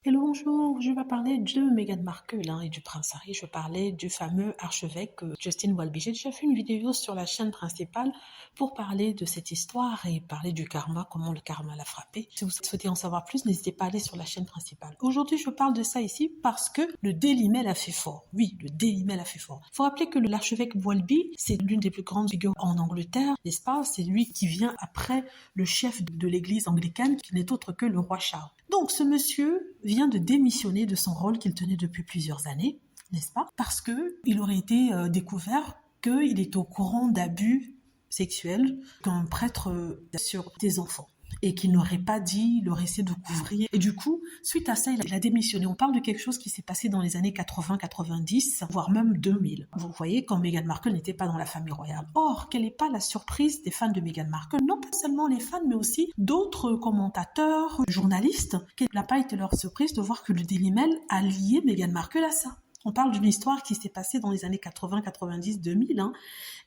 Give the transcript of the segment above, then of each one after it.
Hello, bonjour, je vais parler de Meghan Markle et du prince Harry. Je parlais du fameux archevêque Justin Welby. J'ai déjà fait une vidéo sur la chaîne principale pour parler de cette histoire et parler du karma, comment le karma l'a frappé. Si vous souhaitez en savoir plus, n'hésitez pas à aller sur la chaîne principale. Aujourd'hui, je parle de ça ici parce que le Daily Mail a fait fort. Oui, le Daily Mail a fait fort. Il faut rappeler que l'archevêque Welby, c'est l'une des plus grandes figures en Angleterre, n'est-ce pas? C'est lui qui vient après le chef de l'église anglicane, qui n'est autre que le roi Charles. Donc, ce monsieur vient de démissionner de son rôle qu'il tenait depuis plusieurs années, n'est-ce pas? Parce qu'il aurait été découvert qu'il était au courant d'abus sexuels qu'un prêtre sur des enfants et qu'il n'aurait pas dit, il aurait essayé de couvrir. Et du coup, suite à ça, il a démissionné. On parle de quelque chose qui s'est passé dans les années 80-90, voire même 2000. Vous voyez, quand Meghan Markle n'était pas dans la famille royale. Or, quelle n'est pas la surprise des fans de Meghan Markle? Non pas seulement les fans, mais aussi d'autres commentateurs, journalistes. Quelle n'a pas été leur surprise de voir que le Daily Mail a lié Meghan Markle à ça? On parle d'une histoire qui s'est passée dans les années 80, 90, 2000,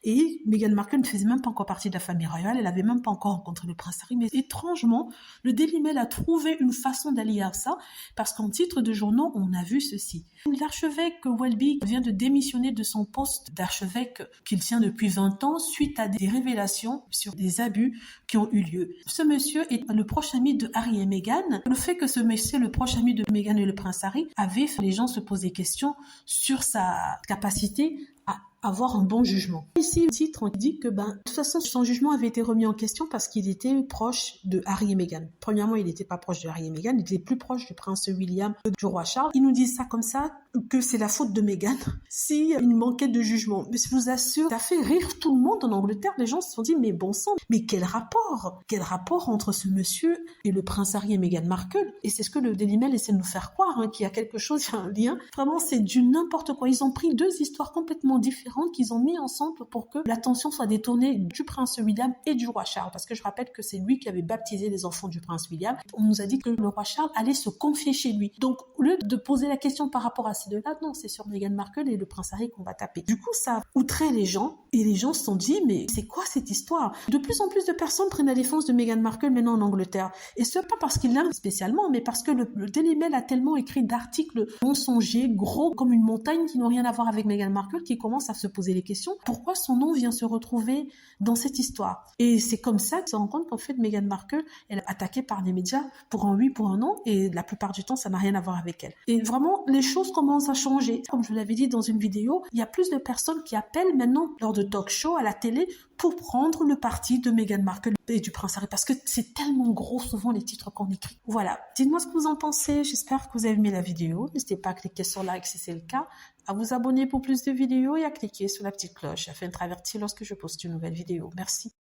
et Meghan Markle ne faisait même pas encore partie de la famille royale, elle n'avait même pas encore rencontré le prince Harry, mais étrangement, le Daily Mail a trouvé une façon d'allier à ça, parce qu'en titre de journaux, on a vu ceci. L'archevêque Welby vient de démissionner de son poste d'archevêque qu'il tient depuis 20 ans, suite à des révélations sur des abus qui ont eu lieu. Ce monsieur est le proche ami de Harry et Meghan. Le fait que ce monsieur, le proche ami de Meghan et le prince Harry, avait fait les gens se poser des questions sur sa capacité à avoir un bon jugement. Ici, le titre, on dit que, de toute façon, son jugement avait été remis en question parce qu'il était proche de Harry et Meghan. Premièrement, il n'était pas proche de Harry et Meghan, il était plus proche du prince William que du roi Charles. Ils nous disent ça comme ça, que c'est la faute de Meghan s'il manquait de jugement. Mais je vous assure, ça a fait rire tout le monde en Angleterre. Les gens se sont dit, mais bon sang, mais quel rapport? Quel rapport entre ce monsieur et le prince Harry et Meghan Markle? Et c'est ce que le Daily Mail essaie de nous faire croire, qu'il y a quelque chose, il y a un lien. Vraiment, c'est du n'importe quoi. Ils ont pris deux histoires complètement différentes qu'ils ont mis ensemble pour que l'attention soit détournée du prince William et du roi Charles. Parce que je rappelle que c'est lui qui avait baptisé les enfants du prince William. On nous a dit que le roi Charles allait se confier chez lui. Donc, au lieu de poser la question par rapport à ces deux-là, non, c'est sur Meghan Markle et le prince Harry qu'on va taper. Du coup, ça a outré les gens et les gens se sont dit, mais c'est quoi cette histoire? De plus en plus de personnes prennent la défense de Meghan Markle maintenant en Angleterre. Et ce, pas parce qu'il l'aime spécialement, mais parce que le Daily Mail a tellement écrit d'articles mensongers, gros comme une montagne, qui n'ont rien à voir avec Meghan Markle, qui commencent à se poser les questions. Pourquoi son nom vient se retrouver dans cette histoire? Et c'est comme ça que se rend compte qu'en fait, Meghan Markle, elle est attaquée par les médias pour un oui, pour un non, et la plupart du temps, ça n'a rien à voir avec elle. Et vraiment, les choses commencent à changer. Comme je l'avais dit dans une vidéo, il y a plus de personnes qui appellent maintenant lors de talk show à la télé pour prendre le parti de Meghan Markle et du prince Harry, parce que c'est tellement gros souvent les titres qu'on écrit. Voilà, dites-moi ce que vous en pensez, j'espère que vous avez aimé la vidéo, n'hésitez pas à cliquer sur like si c'est le cas, à vous abonner pour plus de vidéos et à cliquer sur la petite cloche afin d'être averti lorsque je poste une nouvelle vidéo. Merci.